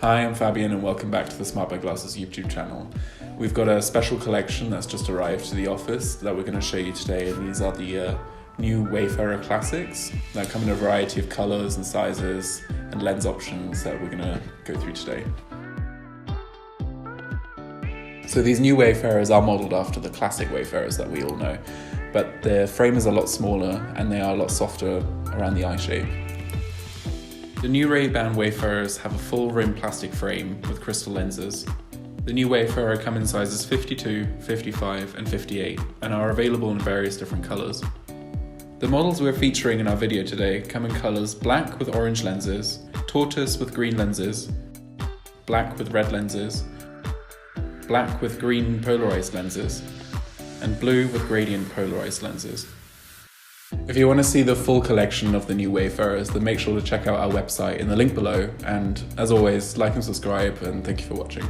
Hi, I'm Fabian and welcome back to the SmartBuyGlasses YouTube channel. We've got a special collection that's just arrived to the office that we're going to show you today, and these are the new Wayfarer classics that come in a variety of colours and sizes and lens options that we're going to go through today. So these new Wayfarers are modelled after the classic Wayfarers that we all know, but their frame is a lot smaller and they are a lot softer around the eye shape. The new Ray-Ban Wayfarers have a full rim plastic frame with crystal lenses. The new Wayfarer come in sizes 52, 55 and 58 and are available in various different colours. The models we're featuring in our video today come in colours black with orange lenses, tortoise with green lenses, black with red lenses, black with green polarised lenses, and blue with gradient polarised lenses. If you want to see the full collection of the new Wayfarers, then make sure to check out our website in the link below, and as always, like and subscribe, and thank you for watching.